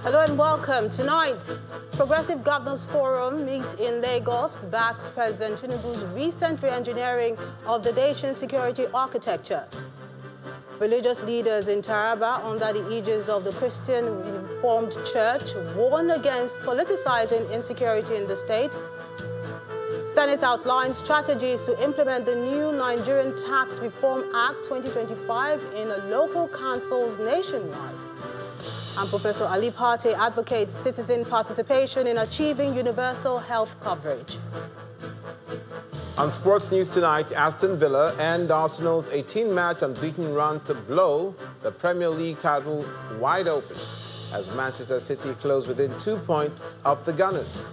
Hello and welcome. Tonight, Progressive Governors Forum meets in Lagos, backs President Tinubu's recent re-engineering of the nation's security architecture. Religious leaders in Taraba, under the aegis of the Christian Reformed Church, warn against politicizing insecurity in the state. Senate outlines strategies to implement the new Nigerian Tax Reform Act 2025 in local councils nationwide. And Professor Ali Pate advocates citizen participation in achieving universal health coverage. On sports news tonight, Aston Villa and Arsenal's 18-match unbeaten run to blow the Premier League title wide open as Manchester City close within 2 points of the Gunners.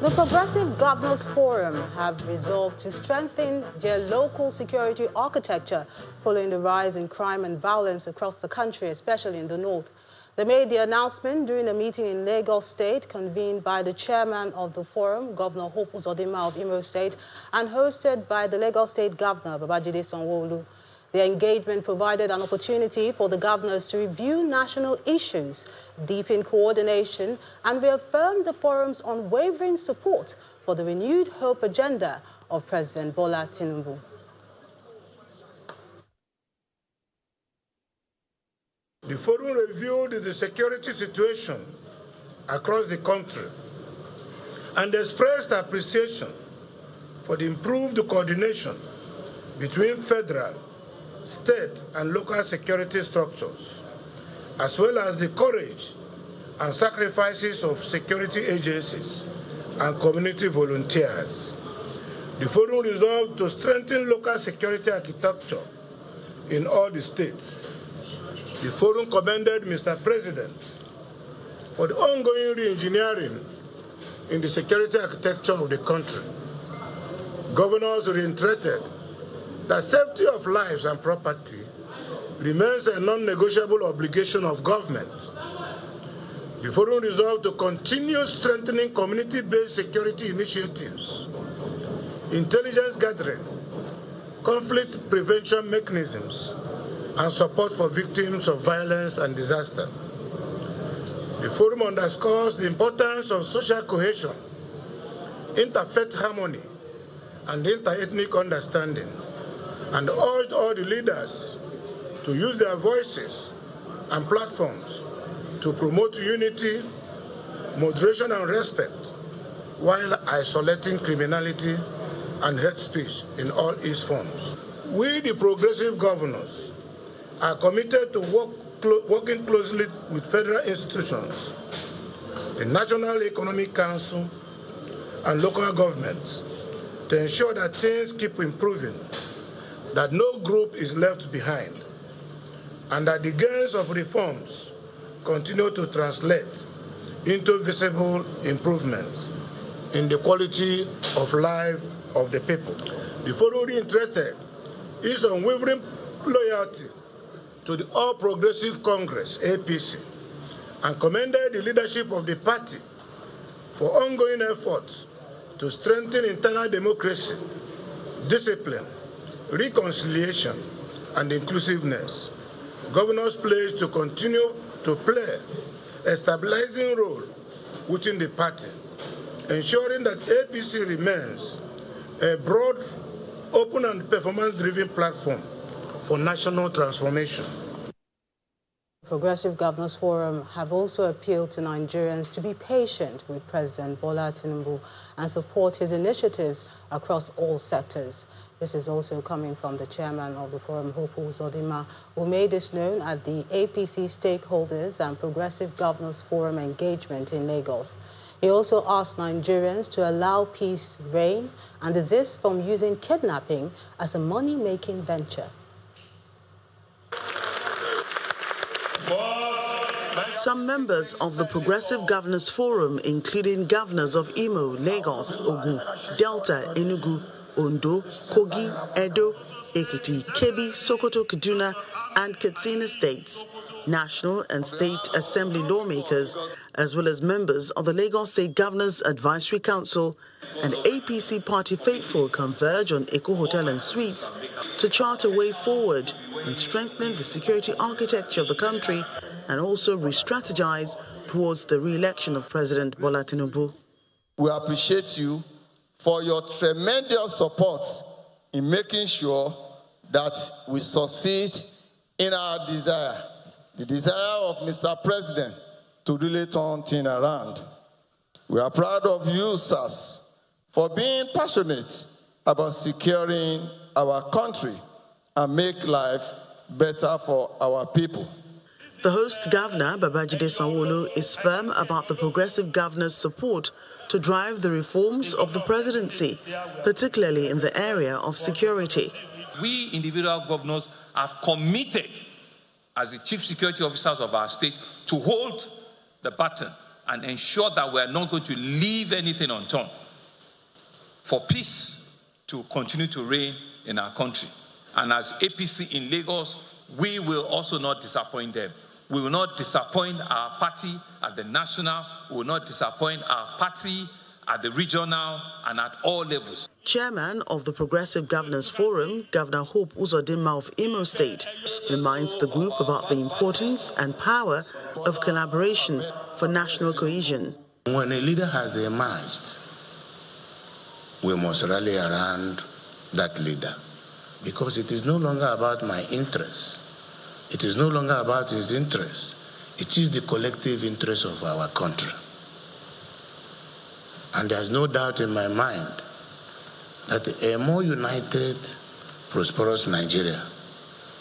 The Progressive Governors Forum have resolved to strengthen their local security architecture following the rise in crime and violence across the country, especially in the north. They made the announcement during a meeting in Lagos State convened by the chairman of the forum, Governor Hope Uzodinma of Imo State, and hosted by the Lagos State Governor, Babajide Sanwo-Olu. The engagement provided an opportunity for the governors to review national issues, deepen coordination, and reaffirm the forum's unwavering support for the renewed hope agenda of President Bola Tinubu. The forum reviewed the security situation across the country and expressed appreciation for the improved coordination between federal, state, and local security structures, as well as the courage and sacrifices of security agencies and community volunteers. The forum resolved to strengthen local security architecture in all the states. The forum commended Mr. President for the ongoing re-engineering in the security architecture of the country. Governors reiterated that safety of lives and property remains a non-negotiable obligation of government. The forum resolved to continue strengthening community-based security initiatives, intelligence gathering, conflict prevention mechanisms, and support for victims of violence and disaster. The forum underscores the importance of social cohesion, interfaith harmony, and inter-ethnic understanding, and urged all the leaders to use their voices and platforms to promote unity, moderation, and respect while isolating criminality and hate speech in all its forms. We, the progressive governors, are committed to working closely with federal institutions, the National Economic Council, and local governments to ensure that things keep improving, that no group is left behind, and that the gains of reforms continue to translate into visible improvements in the quality of life of the people. The forum reiterated its unwavering loyalty to the All Progressive Congress, APC, and commended the leadership of the party for ongoing efforts to strengthen internal democracy, discipline, reconciliation, and inclusiveness. Governors pledged to continue to play a stabilizing role within the party, ensuring that APC remains a broad, open, and performance-driven platform for national transformation. Progressive Governors Forum have also appealed to Nigerians to be patient with President Bola Tinubu and support his initiatives across all sectors. This is also coming from the chairman of the forum, Hope Uzodinma, who made this known at the APC Stakeholders and Progressive Governors Forum engagement in Lagos. He also asked Nigerians to allow peace reign and desist from using kidnapping as a money-making venture. Some members of the Progressive Governors Forum, including governors of Imo, Lagos, Ogun, Delta, Enugu, Ondo, Kogi, Edo, Ekiti, Kebbi, Sokoto, Kaduna, and Katsina states, National and State Assembly lawmakers, as well as members of the Lagos State Governors Advisory Council and APC party faithful converge on Eko Hotel and Suites to chart a way forward in strengthening the security architecture of the country and also re-strategize towards the re-election of President Bola Tinubu. We appreciate you for your tremendous support in making sure that we succeed in our desire, the desire of Mr. President to really turn things around. We are proud of you, sirs, for being passionate about securing our country and make life better for our people. The host governor, Babajide Sanwo-Olu, is firm about the progressive governor's support to drive the reforms of the presidency, particularly in the area of security. We individual governors have committed, as the chief security officers of our state, to hold the baton and ensure that we are not going to leave anything undone for peace to continue to reign in our country. And as APC in Lagos, we will also not disappoint them. We will not disappoint our party at the national, we will not disappoint our party at the regional and at all levels. Chairman of the Progressive Governors Forum, Governor Hope Uzodinma of Imo State, reminds the group about the importance and power of collaboration for national cohesion. When a leader has emerged, we must rally around that leader, because it is no longer about my interests. It is no longer about his interests. It is the collective interest of our country. And there's no doubt in my mind that a more united, prosperous Nigeria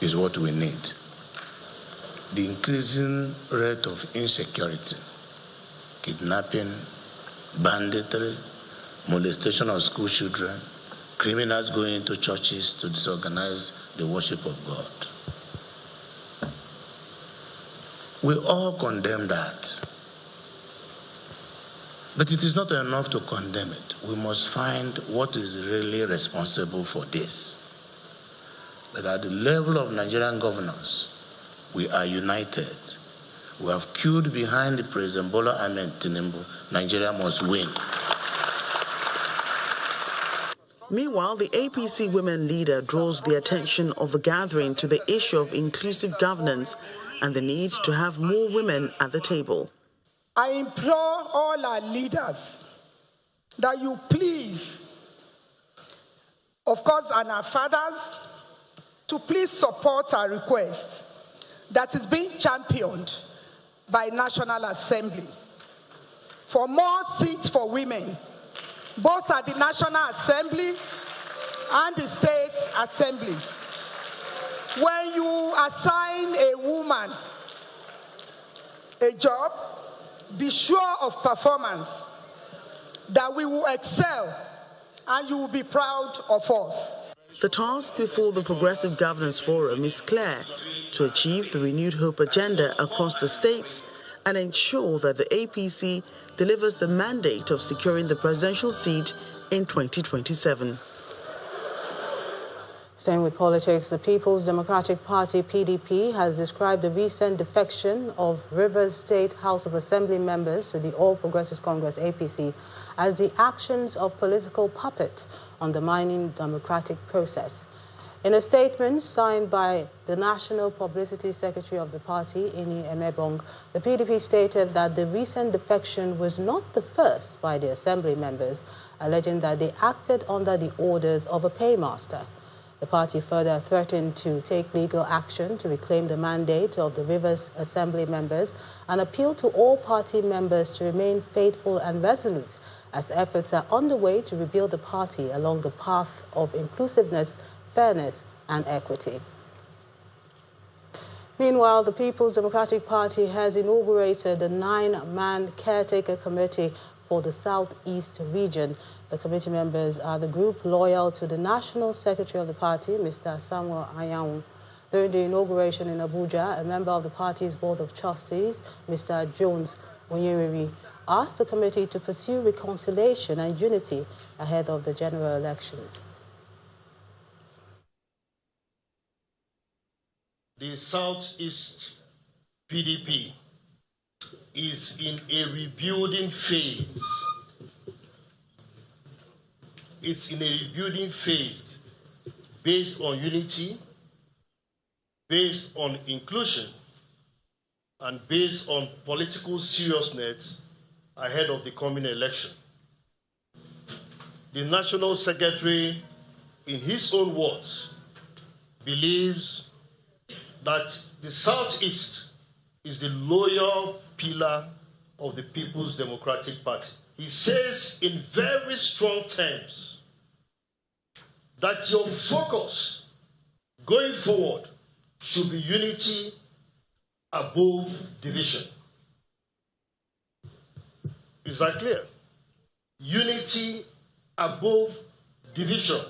is what we need. The increasing rate of insecurity, kidnapping, banditry, molestation of school children, criminals going into churches to disorganize the worship of God. We all condemn that. But it is not enough to condemn it. We must find what is really responsible for this. That at the level of Nigerian governors, we are united. We have queued behind the President Bola Ahmed Tinubu. Nigeria must win. Meanwhile, the APC women leader draws the attention of the gathering to the issue of inclusive governance and the need to have more women at the table. I implore all our leaders that you please, of course, and our fathers, to please support our request that is being championed by National Assembly for more seats for women, both at the National Assembly and the State Assembly. When you assign a woman a job, be sure of performance, that we will excel and you will be proud of us. The task before the Progressive Governors Forum is clear: to achieve the renewed hope agenda across the states and ensure that the APC delivers the mandate of securing the presidential seat in 2027. Staying with politics, the People's Democratic Party, PDP, has described the recent defection of Rivers State House of Assembly members to the All Progressives Congress, APC, as the actions of political puppet undermining democratic process. In a statement signed by the National Publicity Secretary of the party, Ini Emebong, the PDP stated that the recent defection was not the first by the Assembly members, alleging that they acted under the orders of a paymaster. The party further threatened to take legal action to reclaim the mandate of the Rivers Assembly members and appealed to all party members to remain faithful and resolute as efforts are underway to rebuild the party along the path of inclusiveness, fairness and equity. Meanwhile, the People's Democratic Party has inaugurated the 9-man caretaker committee for the Southeast region. The committee members are the group loyal to the National Secretary of the party, Mr. Samuel Ayaun. During the inauguration in Abuja, a member of the party's Board of Trustees, Mr. Jones Onyewiri, asked the committee to pursue reconciliation and unity ahead of the general elections. The Southeast PDP is in a rebuilding phase. It's in a rebuilding phase based on unity, based on inclusion, and based on political seriousness ahead of the coming election. The National Secretary, in his own words, believes that the Southeast is the loyal pillar of the People's Democratic Party. He says in very strong terms that your focus going forward should be unity above division. Is that clear? Unity above division.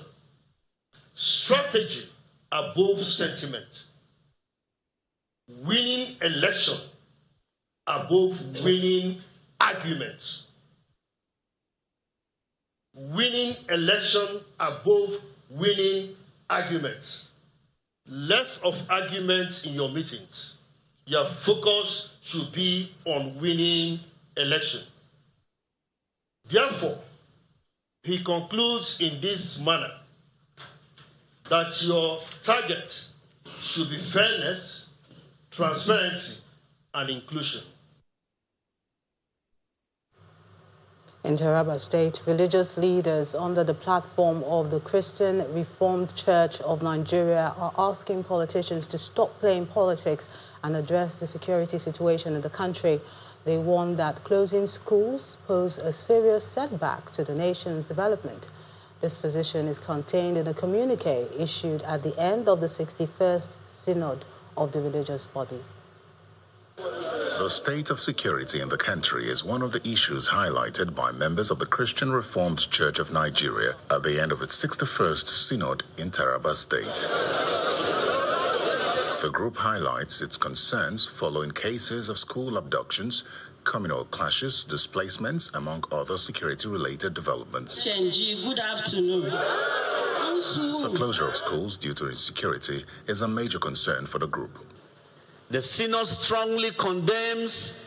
Strategy above sentiment. Winning election above winning arguments. Winning election above winning arguments. Less of arguments in your meetings. Your focus should be on winning election. Therefore, he concludes in this manner that your target should be fairness, transparency, and inclusion. In Taraba State, religious leaders under the platform of the Christian Reformed Church of Nigeria are asking politicians to stop playing politics and address the security situation in the country. They warn that closing schools pose a serious setback to the nation's development. This position is contained in a communique issued at the end of the 61st Synod of the religious body. The state of security in the country is one of the issues highlighted by members of the Christian Reformed Church of Nigeria at the end of its 61st Synod in Taraba State. The group highlights its concerns following cases of school abductions, communal clashes, displacements, among other security-related developments. Good afternoon. The closure of schools due to insecurity is a major concern for the group. The Synod strongly condemns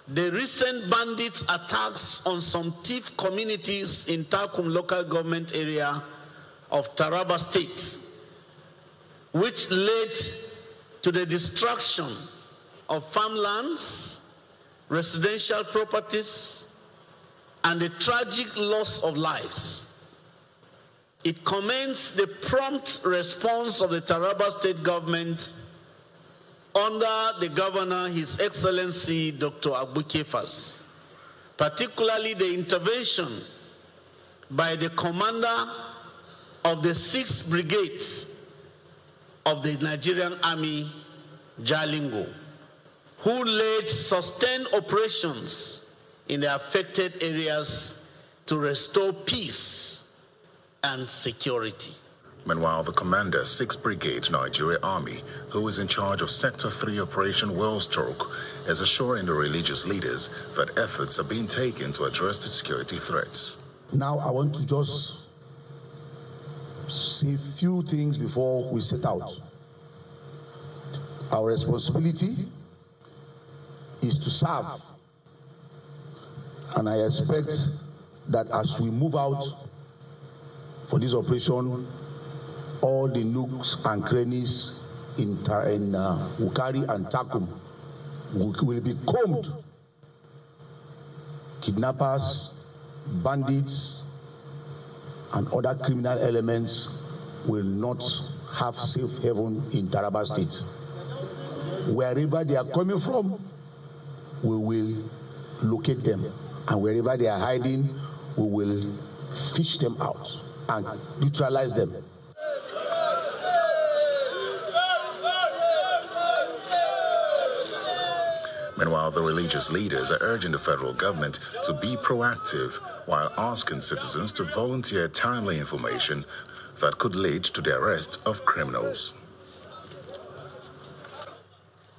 the recent bandit attacks on some thief communities in Takum local government area of Taraba State, which led to the destruction of farmlands, residential properties, and the tragic loss of lives. It commends the prompt response of the Taraba State government under the governor, His Excellency Dr. Abukefas, particularly the intervention by the commander of the 6th Brigade of the Nigerian Army, Jalingo, who led sustained operations in the affected areas to restore peace and security. Meanwhile, the commander, 6th Brigade Nigeria Army, who is in charge of Sector 3 Operation Wellstroke, is assuring the religious leaders that efforts are being taken to address the security threats. Now I want to just say a few things before we set out. Our responsibility is to serve, and I expect that as we move out for this operation, all the nooks and crannies in Ukari and Takum will be combed. Kidnappers, bandits, and other criminal elements will not have safe haven in Taraba State. Wherever they are coming from, we will locate them. And wherever they are hiding, we will fish them out and neutralize them. Meanwhile, the religious leaders are urging the federal government to be proactive while asking citizens to volunteer timely information that could lead to the arrest of criminals.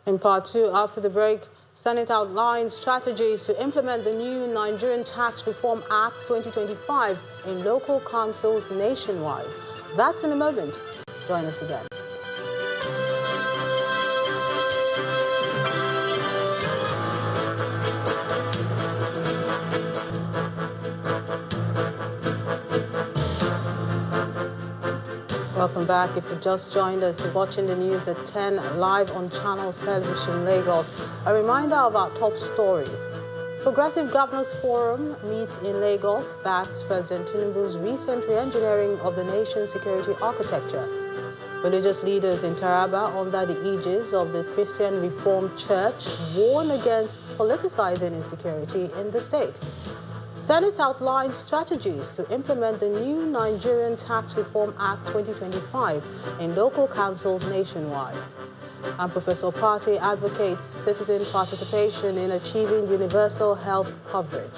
In part 2, after the break, Senate outlines strategies to implement the new Nigerian Tax Reform Act 2025 in local councils nationwide. That's in a moment. Join us again. Welcome back. If you just joined us, you're watching the news at 10 live on Channels Television Lagos. A reminder of our top stories. Progressive Governors Forum meets in Lagos, backs President Tinubu's recent re-engineering of the nation's security architecture. Religious leaders in Taraba, under the aegis of the Christian Reformed Church, warn against politicizing insecurity in the state. Senate outlines strategies to implement the new Nigerian Tax Reform Act 2025 in local councils nationwide. And Professor Partey advocates citizen participation in achieving universal health coverage.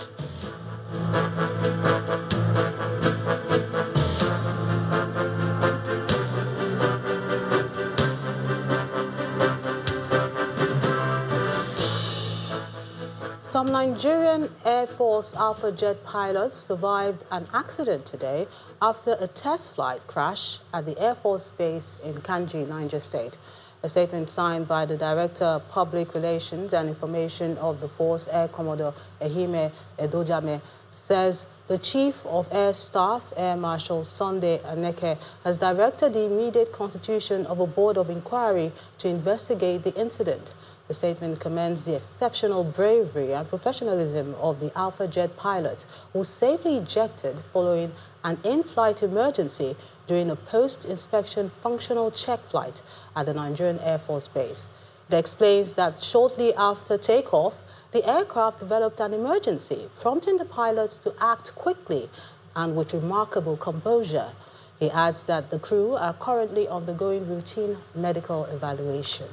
Some Nigerian Air Force Alpha Jet pilots survived an accident today after a test flight crash at the Air Force Base in Kanji, Niger State. A statement signed by the Director of Public Relations and Information of the Force, Air Commodore Ehime Edojame, says the Chief of Air Staff, Air Marshal Sunday Aneke, has directed the immediate constitution of a board of inquiry to investigate the incident. The statement commends the exceptional bravery and professionalism of the Alpha Jet pilots who safely ejected following an in-flight emergency during a post-inspection functional check flight at the Nigerian Air Force Base. It explains that shortly after takeoff, the aircraft developed an emergency, prompting the pilots to act quickly and with remarkable composure. He adds that the crew are currently undergoing routine medical evaluation.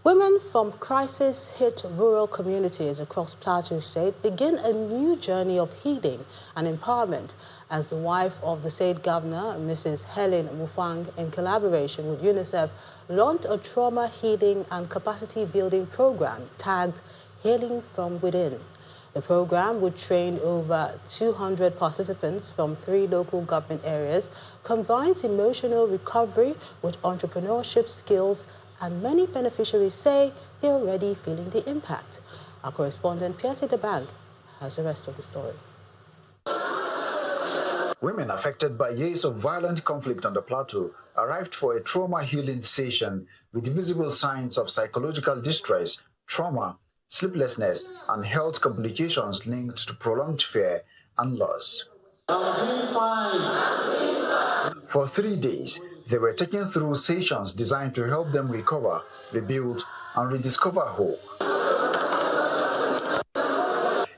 Women from crisis-hit rural communities across Plateau State begin a new journey of healing and empowerment as the wife of the state governor, Mrs. Helen Mufang, in collaboration with UNICEF, launched a trauma healing and capacity building program tagged Healing from Within. The program would train over 200 participants from 3 local government areas, combines emotional recovery with entrepreneurship skills, and many beneficiaries say they're already feeling the impact. Our correspondent, Pierre Bank, has the rest of the story. Women affected by years of violent conflict on the plateau arrived for a trauma healing session with visible signs of psychological distress, trauma, sleeplessness, and health complications linked to prolonged fear and loss. I'm doing fine. For 3 days, they were taken through sessions designed to help them recover, rebuild, and rediscover hope.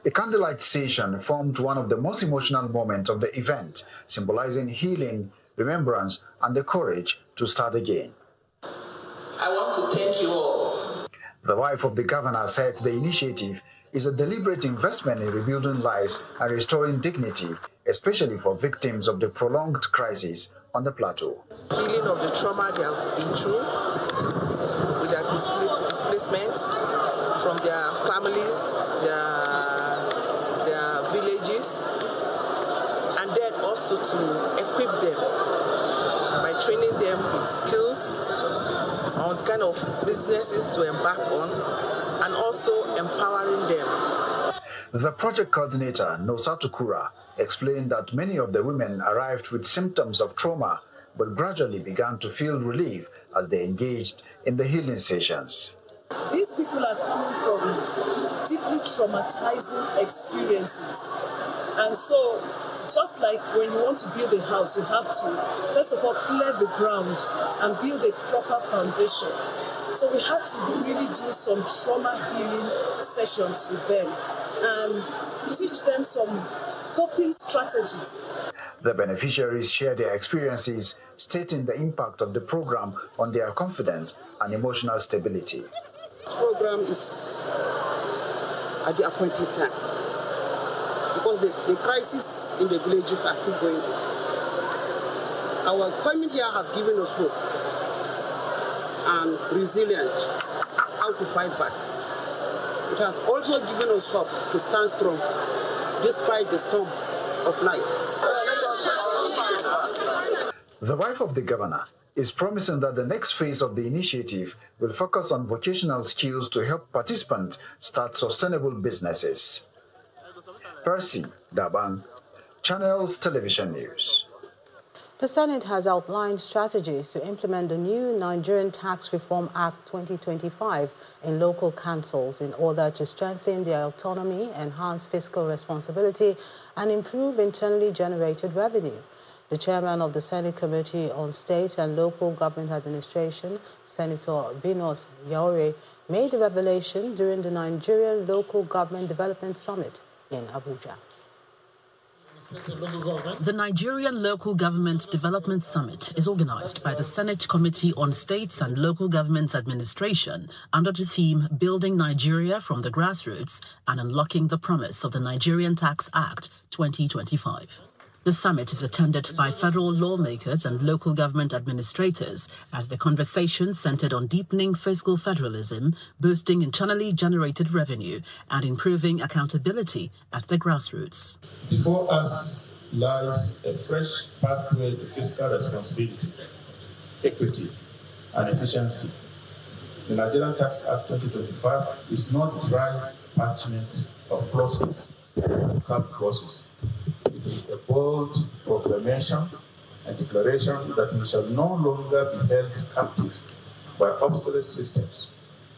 A candlelight session formed one of the most emotional moments of the event, symbolizing healing, remembrance, and the courage to start again. I want to thank you all. The wife of the governor said the initiative is a deliberate investment in rebuilding lives and restoring dignity, especially for victims of the prolonged crisis on the plateau. Healing of the trauma they have been through with their displacements from their families, their villages, and then also to equip them by training them with skills on the kind of businesses to embark on, and also empowering them. The project coordinator, Nosatu Kura, explained that many of the women arrived with symptoms of trauma, but gradually began to feel relief as they engaged in the healing sessions. These people are coming from deeply traumatizing experiences. And so, just like when you want to build a house, you have to, first of all, clear the ground and build a proper foundation. So we had to really do some trauma healing sessions with them and teach them some coping strategies. The beneficiaries shared their experiences, stating the impact of the program on their confidence and emotional stability. This program is at the appointed time because the crisis in the villages are still going on. Our appointment here have given us hope and resilience, how to fight back. It has also given us hope to stand strong despite the storm of life. The wife of the governor is promising that the next phase of the initiative will focus on vocational skills to help participants start sustainable businesses. Percy Daban, Channels Television News. The Senate has outlined strategies to implement the new Nigerian Tax Reform Act 2025 in local councils in order to strengthen their autonomy, enhance fiscal responsibility, and improve internally generated revenue. The chairman of the Senate Committee on State and Local Government Administration, Senator Binos Yaure, made the revelation during the Nigerian Local Government Development Summit in Abuja. The Nigerian Local Government Development Summit is organized by the Senate Committee on States and Local Government Administration under the theme Building Nigeria from the Grassroots and Unlocking the Promise of the Nigerian Tax Act 2025. The summit is attended by federal lawmakers and local government administrators as the conversation centered on deepening fiscal federalism, boosting internally generated revenue, and improving accountability at the grassroots. Before us lies a fresh pathway to fiscal responsibility, equity, and efficiency. The Nigerian Tax Act 2025 is not dry parchment of clauses and sub-clauses. It is a bold proclamation and declaration that we shall no longer be held captive by obsolete systems,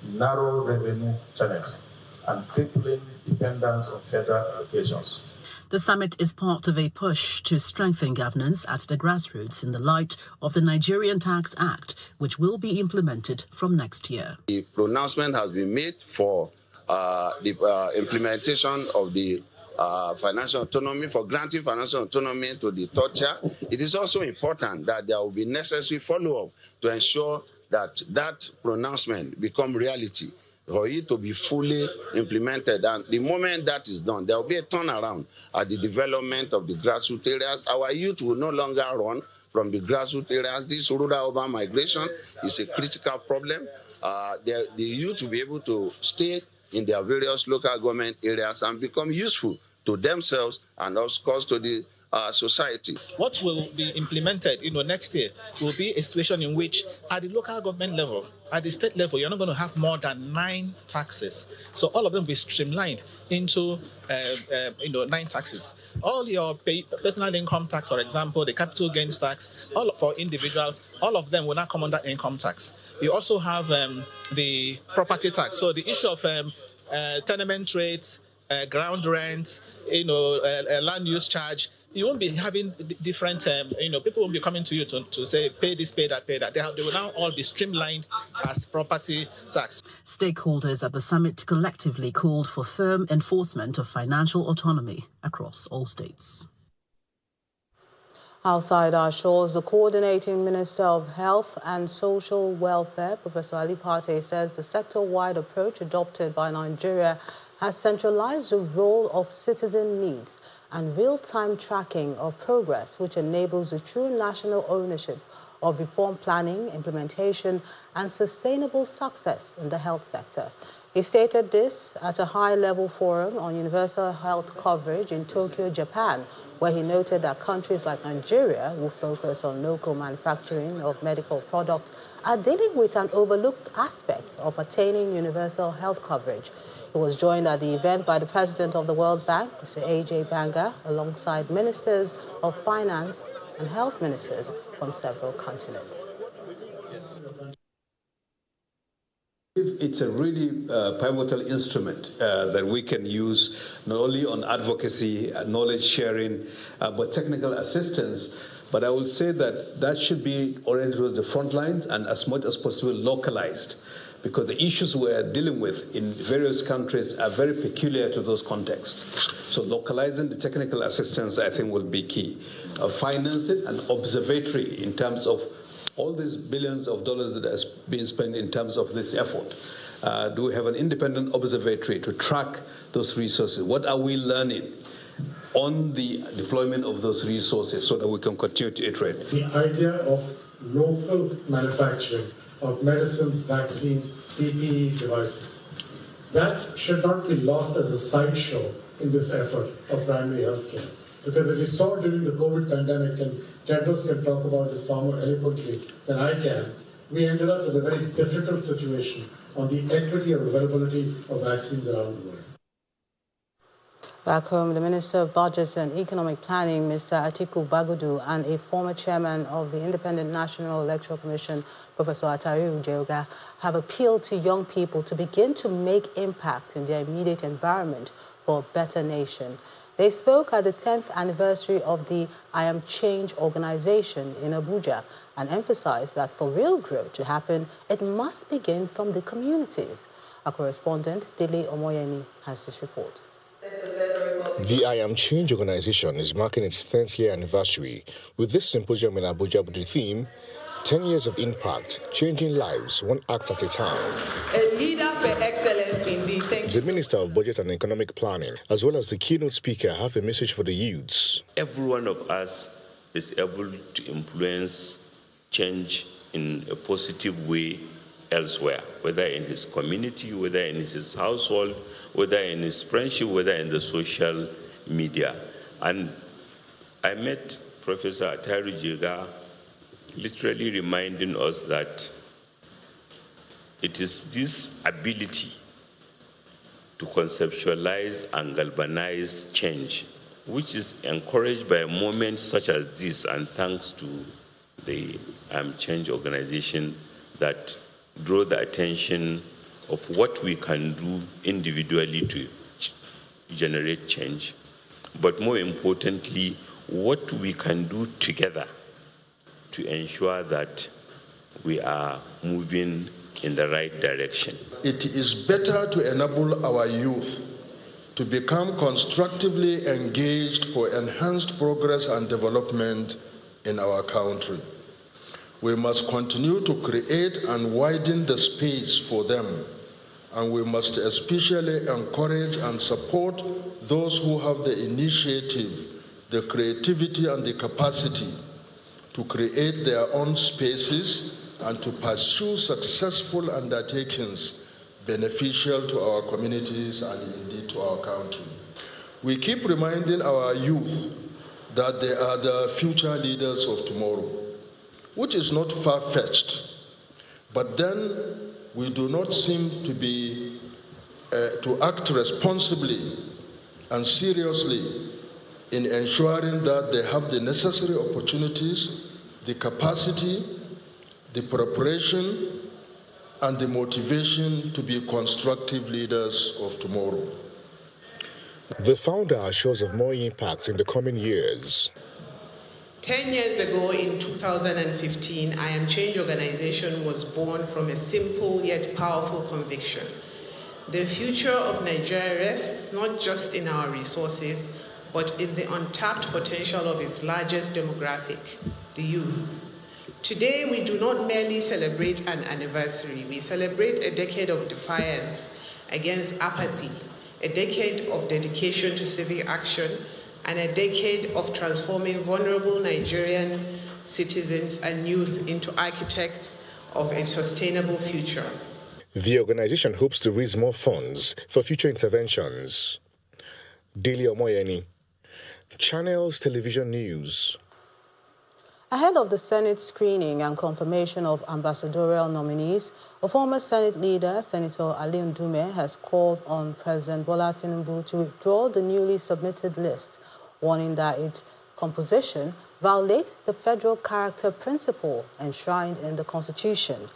narrow revenue channels, and crippling dependence on federal allocations. The summit is part of a push to strengthen governance at the grassroots in the light of the Nigerian Tax Act, which will be implemented from next year. The pronouncement has been made for the implementation of the financial autonomy, for granting financial autonomy to the third tier. It is also important that there will be necessary follow-up to ensure that that pronouncement become reality, for it to be fully implemented. And the moment that is done, there will be a turnaround at the development of the grassroots areas. Our youth will no longer run from the grassroots areas. This rural-urban migration is a critical problem. The youth will be able to stay in their various local government areas and become useful to themselves and of course to the society. What will be implemented next year will be a situation in which at the local government level, at the state level, you're not going to have more than 9 taxes. So all of them will be streamlined into 9 taxes. All your personal income tax, for example, the capital gains tax, all for individuals, all of them will not come under income tax. You also have the property tax. So the issue of tenement rates, ground rent, land use charge, you won't be having different, people won't be coming to you to say, pay this, pay that, pay that. They will now all be streamlined as property tax. Stakeholders at the summit collectively called for firm enforcement of financial autonomy across all states. Outside our shores, the Coordinating Minister of Health and Social Welfare, Professor Ali Pate, says the sector-wide approach adopted by Nigeria has centralized the role of citizen needs and real-time tracking of progress, which enables the true national ownership of reform planning, implementation, and sustainable success in the health sector. He stated this at a high-level forum on universal health coverage in Tokyo, Japan, where he noted that countries like Nigeria, who focus on local manufacturing of medical products, are dealing with an overlooked aspect of attaining universal health coverage. He was joined at the event by the President of the World Bank, Mr. A.J. Banga, alongside ministers of finance and health ministers from several continents. It's a really pivotal instrument that we can use not only on advocacy, knowledge sharing, but technical assistance. But I would say that should be oriented towards the front lines and as much as possible localized, because the issues we're dealing with in various countries are very peculiar to those contexts. So localizing the technical assistance, I think, will be key. Financing an observatory in terms of all these billions of dollars that has been spent in terms of this effort. Do we have an independent observatory to track those resources? What are we learning on the deployment of those resources so that we can continue to iterate? The idea of local manufacturing of medicines, vaccines, PPE devices, that should not be lost as a sideshow in this effort of primary health care. Because as we saw during the COVID pandemic, and Tedros can talk about this far more eloquently than I can, we ended up with a very difficult situation on the equity or availability of vaccines around the world. Back home, the Minister of Budgets and Economic Planning, Mr. Atiku Bagudu, and a former chairman of the Independent National Electoral Commission, Professor Atari Ujeoga, have appealed to young people to begin to make impact in their immediate environment for a better nation. They spoke at the 10th anniversary of the I Am Change organization in Abuja and emphasized that for real growth to happen, it must begin from the communities. Our correspondent, Dele Omoyeni, has this report. The I Am Change organization is marking its 10th year anniversary with this symposium in Abuja with the theme 10 years of impact, changing lives, one act at a time. A leader for excellence indeed. The Minister of Budget and Economic Planning, as well as the keynote speaker, have a message for the youths. Every one of us is able to influence change in a positive way elsewhere, whether in his community, whether in his household, whether in his friendship, whether in the social media. And I met Professor Atari Ujeoga literally reminding us that it is this ability to conceptualize and galvanize change, which is encouraged by moments such as this, and thanks to the Change organization, that draw the attention of what we can do individually to generate change, but more importantly, what we can do together to ensure that we are moving in the right direction. It is better to enable our youth to become constructively engaged for enhanced progress and development in our country. We must continue to create and widen the space for them, and we must especially encourage and support those who have the initiative, the creativity, and the capacity to create their own spaces and to pursue successful undertakings beneficial to our communities and indeed to our country. We keep reminding our youth that they are the future leaders of tomorrow, which is not far-fetched, but then we do not seem to be to act responsibly and seriously in ensuring that they have the necessary opportunities, the capacity, the preparation, and the motivation to be constructive leaders of tomorrow. The founder assures of more impact in the coming years. 10 years ago, in 2015, I Am Change organization was born from a simple yet powerful conviction. The future of Nigeria rests not just in our resources, but in the untapped potential of its largest demographic, the youth. Today, we do not merely celebrate an anniversary, we celebrate a decade of defiance against apathy, a decade of dedication to civic action, and a decade of transforming vulnerable Nigerian citizens and youth into architects of a sustainable future. The organization hopes to raise more funds for future interventions. Dele Omoyeni, Channels Television News. Ahead of the Senate screening and confirmation of ambassadorial nominees, a former Senate leader, Senator Ali Ndume, has called on President Bola Tinubu to withdraw the newly submitted list, warning that its composition violates the federal character principle enshrined in the Constitution.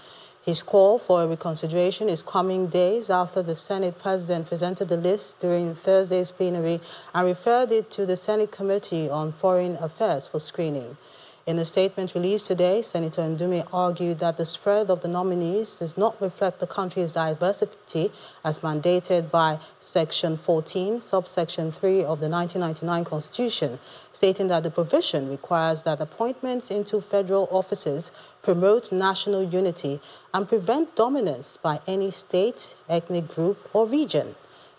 His call for a reconsideration is coming days after the Senate President presented the list during Thursday's plenary and referred it to the Senate Committee on Foreign Affairs for screening. In a statement released today, Senator Ndume argued that the spread of the nominees does not reflect the country's diversity as mandated by Section 14, subsection 3 of the 1999 Constitution, stating that the provision requires that appointments into federal offices promote national unity and prevent dominance by any state, ethnic group, or region.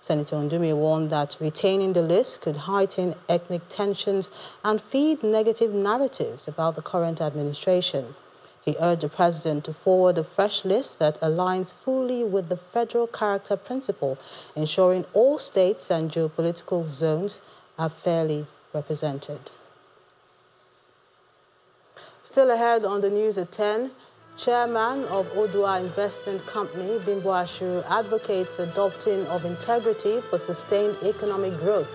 Senator Ndume warned that retaining the list could heighten ethnic tensions and feed negative narratives about the current administration. He urged the president to forward a fresh list that aligns fully with the federal character principle, ensuring all states and geopolitical zones are fairly represented. Still ahead on the news at 10, Chairman of Odua Investment Company, Bimbo Ashiru, advocates adopting of integrity for sustained economic growth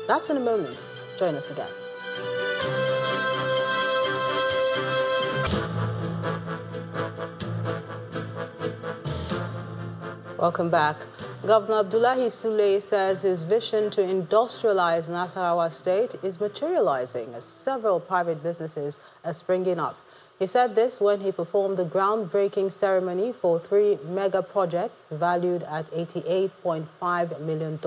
That's in a moment. Join us again. Welcome back. Governor Abdullahi Sule says his vision to industrialize Nasarawa state is materializing as several private businesses are springing up. He said this when he performed the groundbreaking ceremony for 3 mega projects valued at $88.5 million.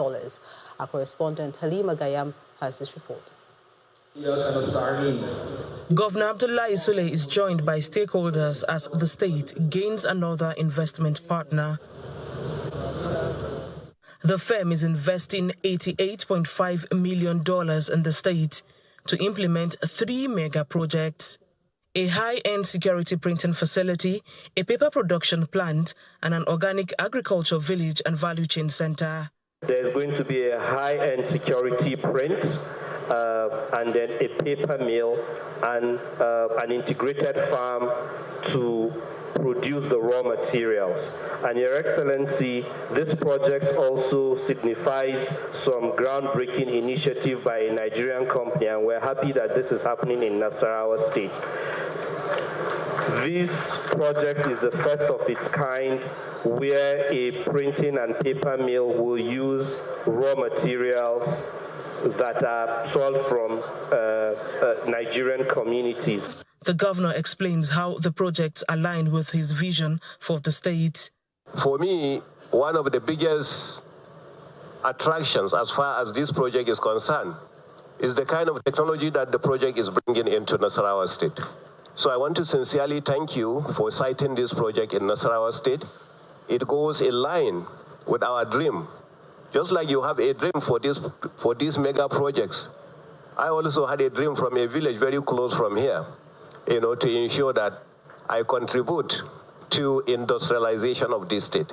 Our correspondent Halima Gayam has this report. Governor Abdullahi Sule is joined by stakeholders as the state gains another investment partner. The firm is investing $88.5 million in the state to implement 3 mega projects: a high-end security printing facility, a paper production plant, and an organic agriculture village and value chain center. There's going to be a high-end security print, and then a paper mill, and an integrated farm to produce the raw materials. And Your Excellency, this project also signifies some groundbreaking initiative by a Nigerian company, and we're happy that this is happening in Nasarawa State. This project is the first of its kind where a printing and paper mill will use raw materials that are sold from Nigerian communities. The governor explains how the projects align with his vision for the state. For me, one of the biggest attractions as far as this project is concerned is the kind of technology that the project is bringing into Nasarawa State. So I want to sincerely thank you for citing this project in Nasarawa State. It goes in line with our dream. Just like you have a dream for these mega projects, I also had a dream from a village very close from here, to ensure that I contribute to industrialization of this state.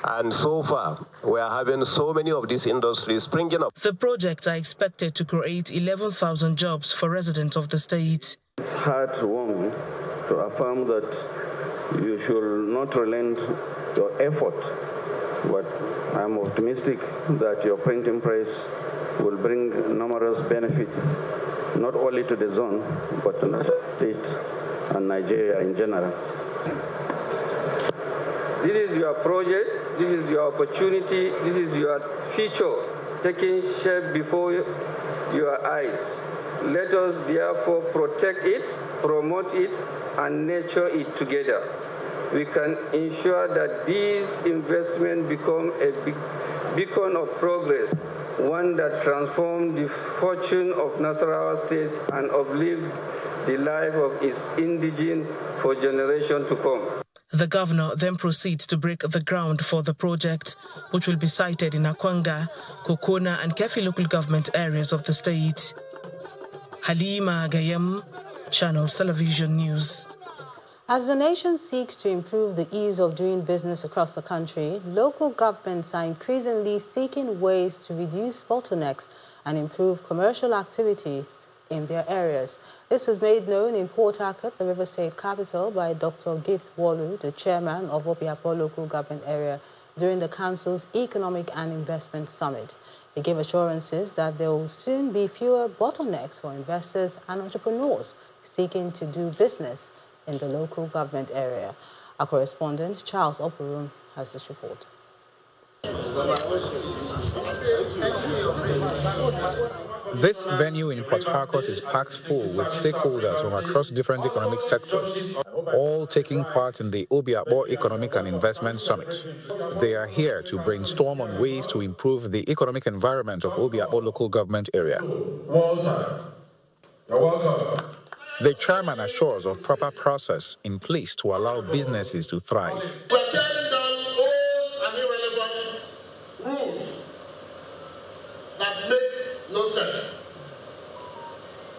And so far, we are having so many of these industries springing up. The projects are expected to create 11,000 jobs for residents of the state. It's heartwarming to affirm that you should not relent your effort, but I'm optimistic that your printing press will bring numerous benefits, not only to the zone, but to the state and Nigeria in general. This is your project, this is your opportunity, this is your future taking shape before your eyes. Let us therefore protect it, promote it, and nurture it together. We can ensure that these investments become a beacon of progress, one that transforms the fortune of Nasarawa State and uplifts the life of its indigene for generations to come. The governor then proceeds to break the ground for the project, which will be sited in Akwanga, Kokona, and Kefi local government areas of the state. Halima Gayam, Channels Television News. As the nation seeks to improve the ease of doing business across the country, local governments are increasingly seeking ways to reduce bottlenecks and improve commercial activity in their areas. This was made known in Port Harcourt, the River State capital, by Dr. Gift Walu, the chairman of Obiapo local government area, during the council's Economic and Investment Summit. He gave assurances that there will soon be fewer bottlenecks for investors and entrepreneurs seeking to do business in the local government area. Our correspondent, Charles Oporum, has this report. This venue in Port Harcourt is packed full with stakeholders from across different economic sectors, all taking part in the Obiapo Economic and Investment Summit. They are here to brainstorm on ways to improve the economic environment of Obiapo local government area. The chairman assures of proper process in place to allow businesses to thrive. We are tearing down old and irrelevant rules that make no sense.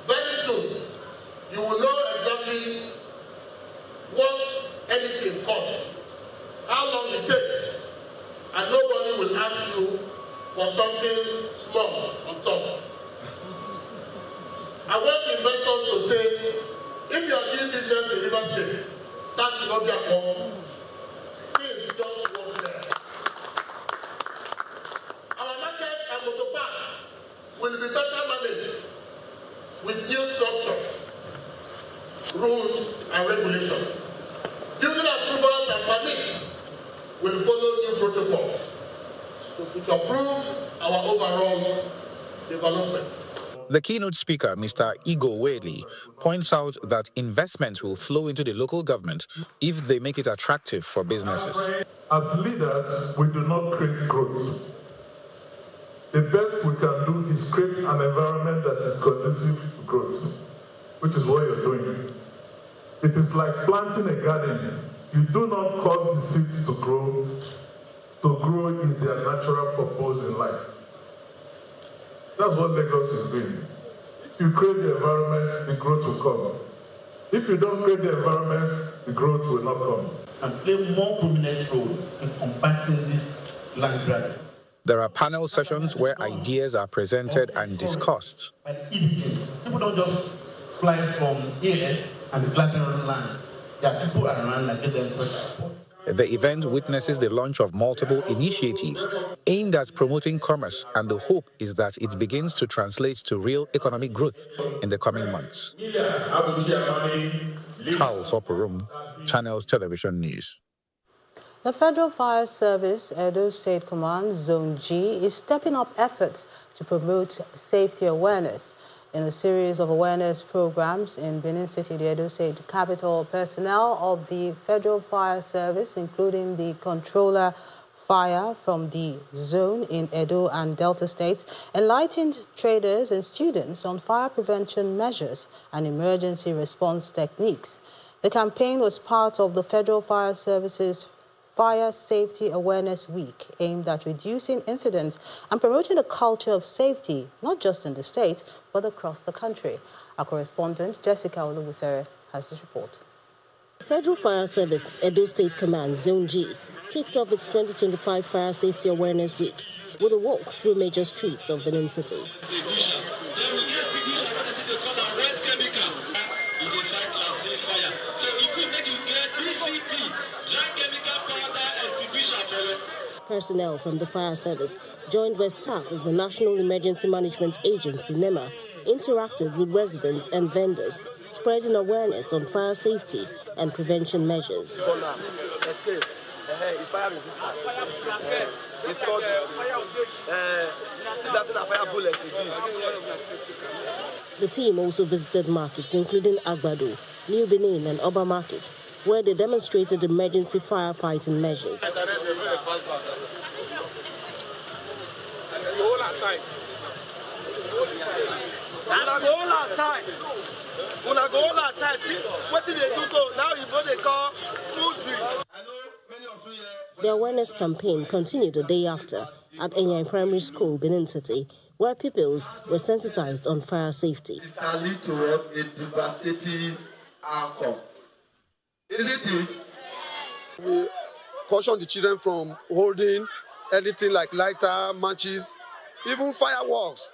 Very soon, you will know exactly what anything costs, how long it takes, and nobody will ask you for something small on top. I want investors to say, if you are doing business in River State, start in Obiapo, things just work there. Our markets and motor parks will be better will follow new protocols to improve our overall development. The keynote speaker, Mr. Igo Whaley, points out that investments will flow into the local government if they make it attractive for businesses. As leaders, we do not create growth. The best we can do is create an environment that is conducive to growth, which is what you're doing. It is like planting a garden. You do not cause the seeds to grow. To grow is their natural purpose in life. That's what Lagos is doing. If you create the environment, the growth will come. If you don't create the environment, the growth will not come. And play more prominent role in combating this land grab. There are panel sessions where ideas are presented and discussed. People don't just fly from here and be planting on land. There are people around that get them such support. The event witnesses the launch of multiple initiatives aimed at promoting commerce, and the hope is that it begins to translate to real economic growth in the coming months. Charles Oporum, Channels Television News. The Federal Fire Service, Edo State Command, Zone G, is stepping up efforts to promote safety awareness. In a series of awareness programs in Benin City, the Edo State capital, personnel of the Federal Fire Service, including the controller fire from the zone in Edo and Delta states, enlightened traders and students on fire prevention measures and emergency response techniques. The campaign was part of the Federal Fire Service's Fire Safety Awareness Week, aimed at reducing incidents and promoting a culture of safety, not just in the state, but across the country. Our correspondent, Jessica Olubusere, has this report. Federal Fire Service, Edo State Command, Zone G, kicked off its 2025 Fire Safety Awareness Week with a walk through major streets of Benin City. Personnel from the fire service, joined by staff of the National Emergency Management Agency, NEMA, interacted with residents and vendors, spreading awareness on fire safety and prevention measures. The team also visited markets including Agbado, New Benin and Oba Market, where they demonstrated emergency firefighting measures. The awareness campaign continued the day after at Enyai Primary School, Benin City, where pupils were sensitized on fire safety. It can lead to a devastating outcome. Isn't it? We caution the children from holding anything like lighter, matches, even fireworks.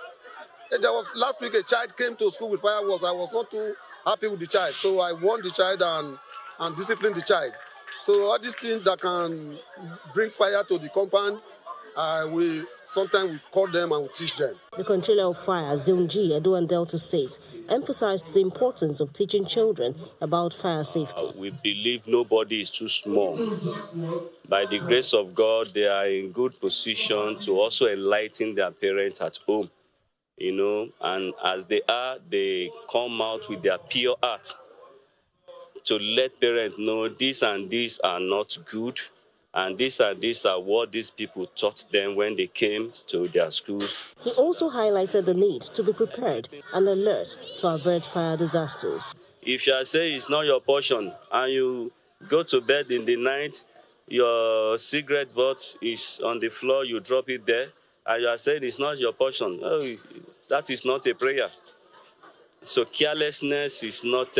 There was last week a child came to school with fireworks. I was not too happy with the child, so I warned the child and disciplined the child. So all these things that can bring fire to the compound, sometimes we call them and we teach them. The controller of fire, Zone G, Edo and Delta States, emphasized the importance of teaching children about fire safety. We believe nobody is too small. By the grace of God, they are in good position to also enlighten their parents at home. And as they come out with their pure heart to let parents know this and this are not good, and this and this are what these people taught them when they came to their schools. He also highlighted the need to be prepared and alert to avert fire disasters. If you say it's not your portion and you go to bed in the night, your cigarette butt is on the floor, you drop it there, and you are saying it's not your portion, that is not a prayer. So carelessness is not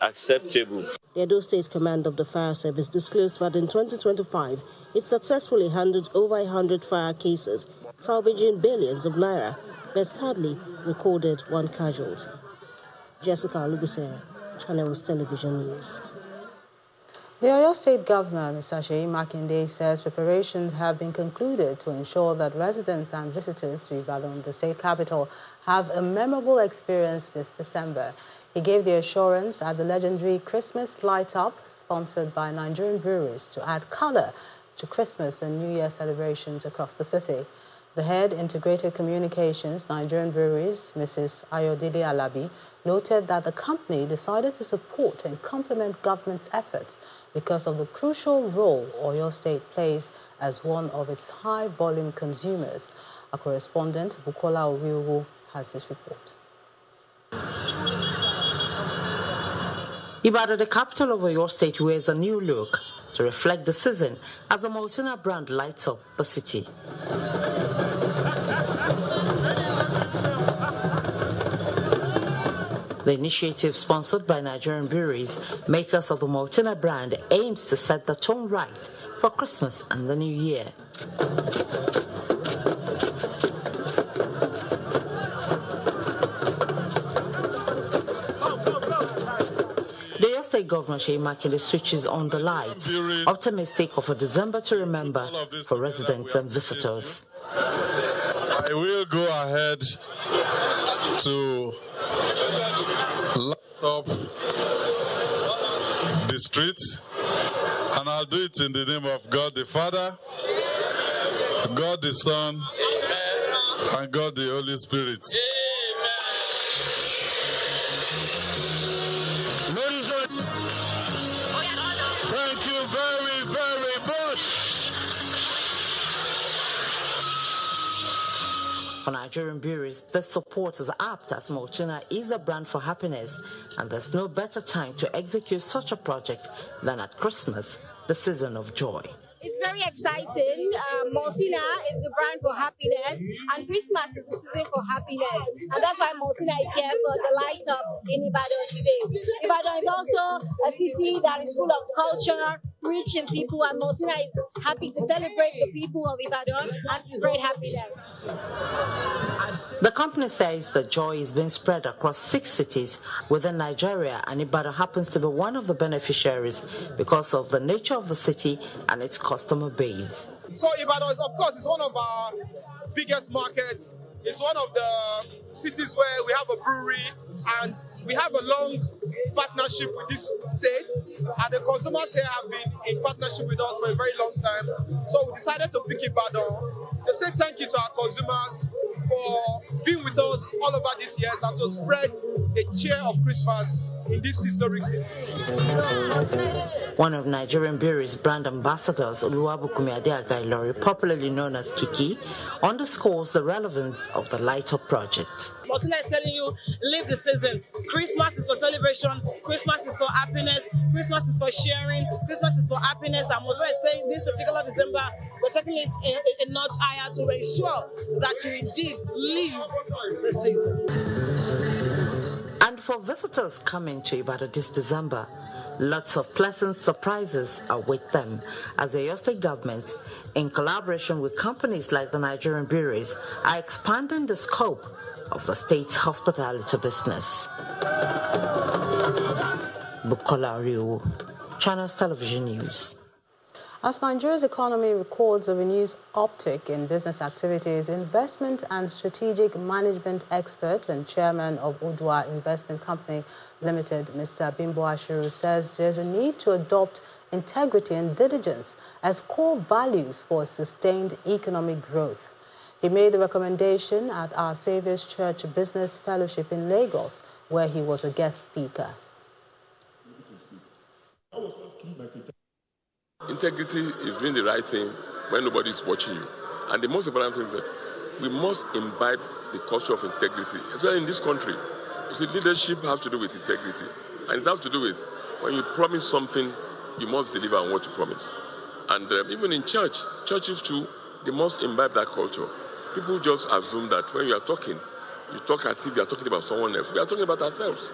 acceptable. The Edo State Command of the Fire Service disclosed that in 2025, it successfully handled over 100 fire cases, salvaging billions of naira, but sadly recorded one casualty. Jessica Olubusere, Channels Television News. The Oyo State Governor, Mr. Seyi Makinde, says preparations have been concluded to ensure that residents and visitors to Ibadan, the state capital, have a memorable experience this December. He gave the assurance at the legendary Christmas Light Up sponsored by Nigerian breweries to add color to Christmas and New Year celebrations across the city. The head Integrated Communications, Nigerian Breweries, Mrs. Ayodele Alabi, noted that the company decided to support and complement government's efforts because of the crucial role Oyo State plays as one of its high-volume consumers. Our correspondent, Bukola Owiwu, has this report. Ibadan, the capital of Oyo State, wears a new look to reflect the season as the Maltina brand lights up the city. The initiative, sponsored by Nigerian breweries, makers of the Maltina brand, aims to set the tone right for Christmas and the New Year. The Oyo State Governor Seyi Makinde switches on the lights, optimistic of a December to remember for residents and visitors. I will go ahead to light up the streets, and I'll do it in the name of God the Father, God the Son, and God the Holy Spirit. Thank you very, very much. For Nigerian breweries, this support is apt as Maltina is a brand for happiness, and there's no better time to execute such a project than at Christmas, the season of joy. It's very exciting. Maltina is the brand for happiness, and Christmas is the season for happiness. And that's why Maltina is here for the light up in Ibadan today. Ibadan is also a city that is full of culture, rich in people, and Maltina is happy to celebrate the people of Ibadan and spread happiness. The company says the joy is being spread across 6 cities within Nigeria, and Ibadan happens to be one of the beneficiaries because of the nature of the city and its customer base. So Ibadan, of course, is one of our biggest markets. It's one of the cities where we have a brewery, and we have a long partnership with this state, and the consumers here have been in partnership with us for a very long time. So we decided to pick Ibadan to say thank you to our consumers for being with us all over these years and to spread the cheer of Christmas in this historic city. One of Nigerian breweries' brand ambassadors, Oluwabukumi Adeagailori, popularly known as Kiki, underscores the relevance of the Light Up project. Maltina is telling you, live the season. Christmas is for celebration, Christmas is for happiness, Christmas is for sharing, Christmas is for happiness. And Maltina is saying this particular December, we're taking it a notch higher to ensure that you indeed live the season. And for visitors coming to Ibadan this December, lots of pleasant surprises await them as the Oyo State government, in collaboration with companies like the Nigerian breweries, are expanding the scope of the state's hospitality business. Bukola Owiwu, Channels Television News. As Nigeria's economy records a renewed uptick in business activities, investment and strategic management expert and chairman of Udwa Investment Company Limited, Mr. Bimbo Ashiru, says there's a need to adopt integrity and diligence as core values for sustained economic growth. He made the recommendation at Our Saviour's Church Business Fellowship in Lagos, where he was a guest speaker. Integrity is doing the right thing when nobody is watching you. And the most important thing is that we must imbibe the culture of integrity, especially in this country. You see, leadership has to do with integrity. And it has to do with when you promise something, you must deliver on what you promise. And even in churches too, they must imbibe that culture. People just assume that when you are talking, you talk as if you are talking about someone else. We are talking about ourselves.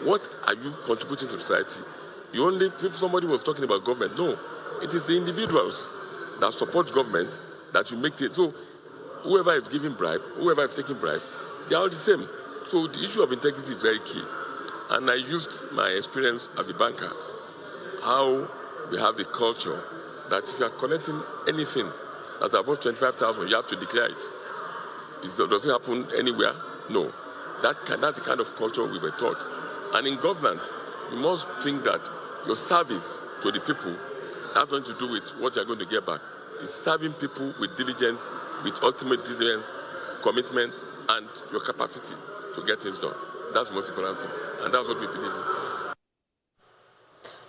What are you contributing to society? If somebody was talking about government, no. It is the individuals that support government that you make it. So whoever is giving bribe, whoever is taking bribe, they are all the same. So the issue of integrity is very key. And I used my experience as a banker, how we have the culture that if you are collecting anything that's above 25,000, you have to declare it. Does it happen anywhere? No. That's the kind of culture we were taught. And in governance, you must think that your service to the people, that's nothing to do with what you're going to get back. It's serving people with diligence, with ultimate diligence, commitment, and your capacity to get things done. That's the most important thing, and that's what we believe in.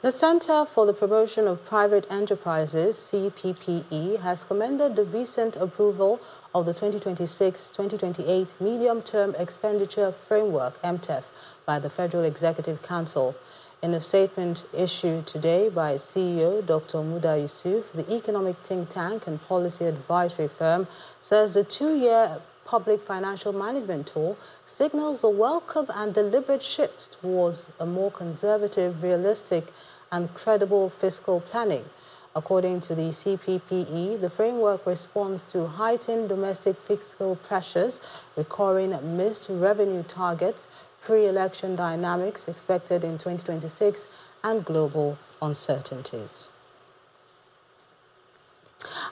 The Center for the Promotion of Private Enterprises, CPPE, has commended the recent approval of the 2026-2028 Medium-Term Expenditure Framework, MTEF, by the Federal Executive Council. In a statement issued today by CEO Dr. Muda Yusuf, the economic think tank and policy advisory firm says the 2-year public financial management tool signals a welcome and deliberate shift towards a more conservative, realistic, and credible fiscal planning. According to the CPPE, the framework responds to heightened domestic fiscal pressures, recurring missed revenue targets, pre-election dynamics expected in 2026, and global uncertainties.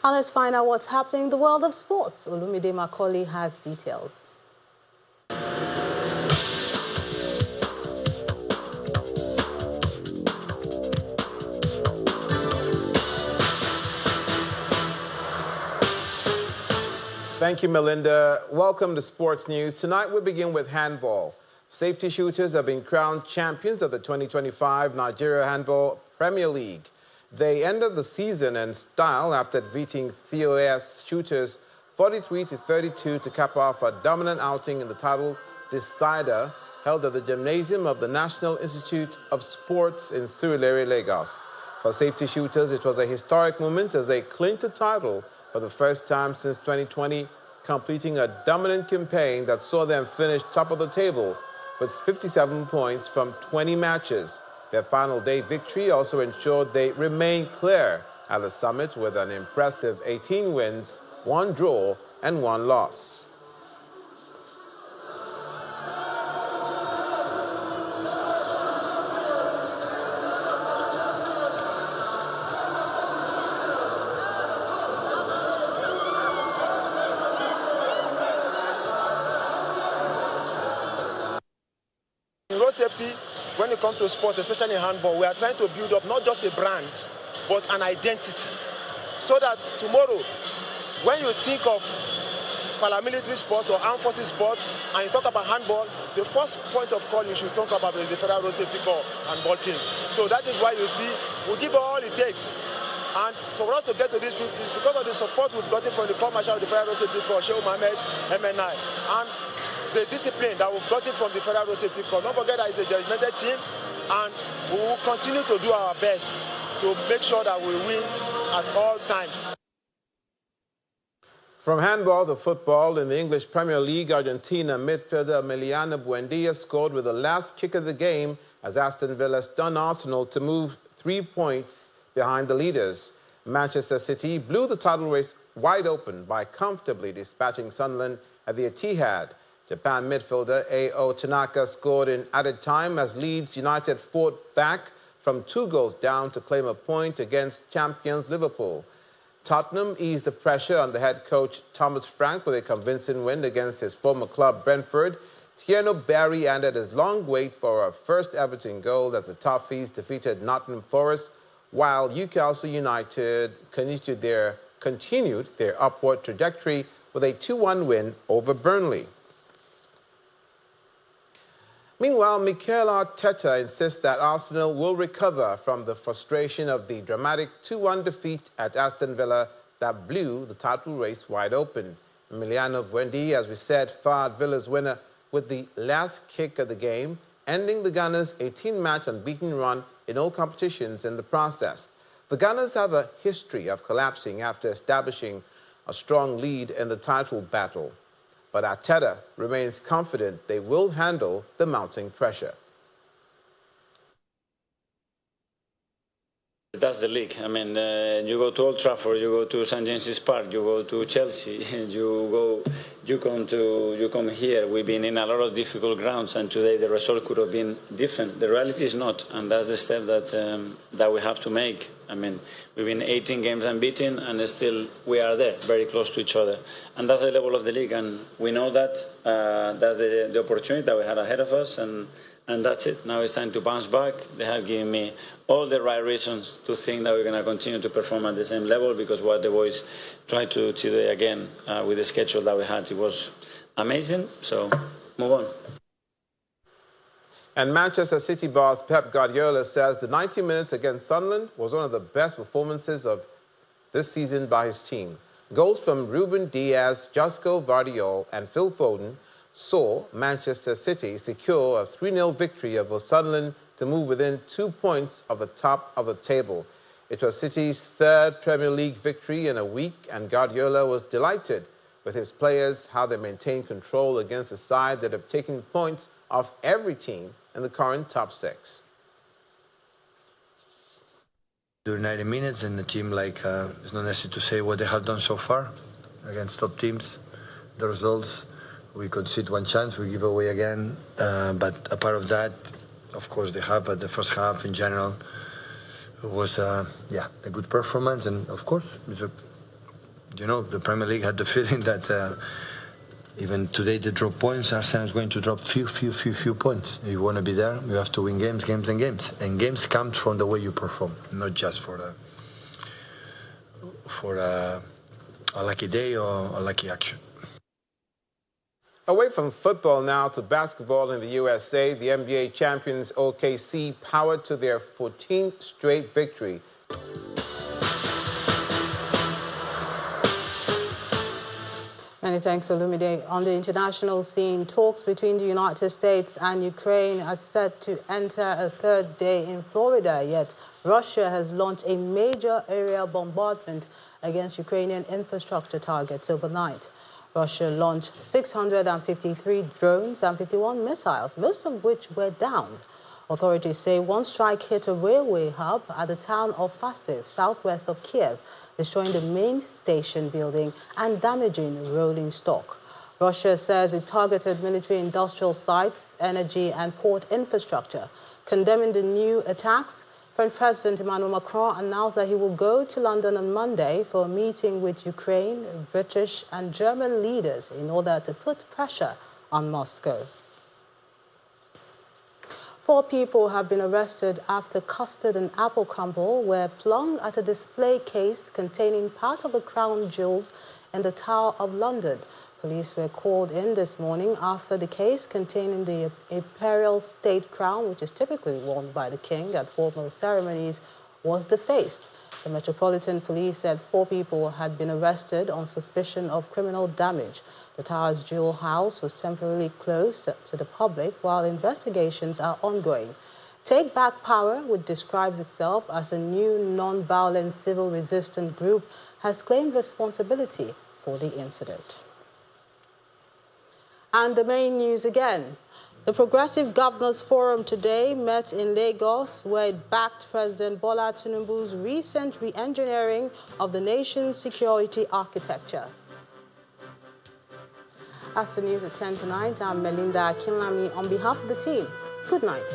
And let's find out what's happening in the world of sports. Olumide Macaulay has details. Thank you, Melinda. Welcome to Sports News. Tonight we begin with handball. Safety shooters have been crowned champions of the 2025 Nigeria Handball Premier League. They ended the season in style after defeating COS shooters 43-32 to cap off a dominant outing in the title decider held at the gymnasium of the National Institute of Sports in Surulere, Lagos. For safety shooters, it was a historic moment as they clinched the title for the first time since 2020, completing a dominant campaign that saw them finish top of the table with 57 points from 20 matches. Their final day victory also ensured they remained clear at the summit with an impressive 18 wins, 1 draw, and 1 loss. Road safety, when it comes to sport, especially in handball, we are trying to build up not just a brand, but an identity. So that tomorrow, when you think of paramilitary sports or armed forces sports, and you talk about handball, the first point of call you should talk about is the Federal Road Safety Corps and ball teams. So that is why you see, we give all it takes. And for us to get to this is because of the support we've gotten from the Corps Marshal of the Federal Road Safety Corps, Sheikh Mohammed, MNI. And the discipline that we've gotten from the Federal Road Safety Corps. Don't forget that it's a judgmental team, and we will continue to do our best to make sure that we win at all times. From handball to football, in the English Premier League, Argentina midfielder Emiliano Buendia scored with the last kick of the game as Aston Villa stunned Arsenal to move 3 points behind the leaders. Manchester City blew the title race wide open by comfortably dispatching Sunderland at the Etihad. Japan midfielder A.O. Tanaka scored in added time as Leeds United fought back from 2 goals down to claim a point against champions Liverpool. Tottenham eased the pressure on the head coach Thomas Frank with a convincing win against his former club Brentford. Thierry Barry ended his long wait for a first Everton goal as the Toffees defeated Nottingham Forest, while Newcastle United continued their upward trajectory with a 2-1 win over Burnley. Meanwhile, Mikel Arteta insists that Arsenal will recover from the frustration of the dramatic 2-1 defeat at Aston Villa that blew the title race wide open. Emiliano Buendia, as we said, fired Villa's winner with the last kick of the game, ending the Gunners' 18-match unbeaten run in all competitions in the process. The Gunners have a history of collapsing after establishing a strong lead in the title battle. But Arteta remains confident they will handle the mounting pressure. That's the league. I mean, you go to Old Trafford, you go to St. James's Park, you go to Chelsea, you come here. We've been in a lot of difficult grounds, and today the result could have been different. The reality is not, and that's the step that we have to make. I mean, we've been 18 games unbeaten, and still we are there, very close to each other. And that's the level of the league, and we know that. That's the opportunity that we had ahead of us, and And that's it. Now it's time to bounce back. They have given me all the right reasons to think that we're going to continue to perform at the same level, because what the boys tried to today again with the schedule that we had, it was amazing. So move on. And Manchester City boss Pep Guardiola says the 90 minutes against Sunderland was one of the best performances of this season by his team. Goals from Ruben Diaz, Josko Vardiol and Phil Foden saw Manchester City secure a 3-0 victory over Sunderland to move within 2 points of the top of the table. It was City's third Premier League victory in a week, and Guardiola was delighted with his players, how they maintained control against a side that have taken points off every team in the current top 6. During 90 minutes, and the team, it's not necessary to say what they have done so far against top teams. The results, we concede one chance, we give away again. But a part of that, of course, they have. But the first half, in general, was a good performance. And of course, the Premier League had the feeling that even today they drop points. Arsenal is going to drop few points. If you want to be there, you have to win games. And games come from the way you perform, not just for a lucky day or a lucky action. Away from football now to basketball in the USA, the NBA champions OKC powered to their 14th straight victory. Many thanks, Olumide. On the international scene, talks between the United States and Ukraine are set to enter a third day in Florida, yet Russia has launched a major aerial bombardment against Ukrainian infrastructure targets overnight. Russia launched 653 drones and 51 missiles, most of which were downed. Authorities say one strike hit a railway hub at the town of Fasiv, southwest of Kiev, destroying the main station building and damaging rolling stock. Russia says it targeted military industrial sites, energy and port infrastructure. Condemning the new attacks, French President Emmanuel Macron announced that he will go to London on Monday for a meeting with Ukraine, British and German leaders in order to put pressure on Moscow. 4 people have been arrested after custard and apple crumble were flung at a display case containing part of the crown jewels in the Tower of London. Police were called in this morning after the case containing the imperial state crown, which is typically worn by the king at formal ceremonies, was defaced. The Metropolitan Police said 4 people had been arrested on suspicion of criminal damage. The Tower's jewel house was temporarily closed to the public while investigations are ongoing. Take Back Power, which describes itself as a new non-violent civil resistance group, has claimed responsibility for the incident. And the main news again. The Progressive Governors Forum today met in Lagos, where it backed President Bola Tinubu's recent re-engineering of the nation's security architecture. That's the news at 10 tonight. I'm Melinda Akinlami on behalf of the team. Good night.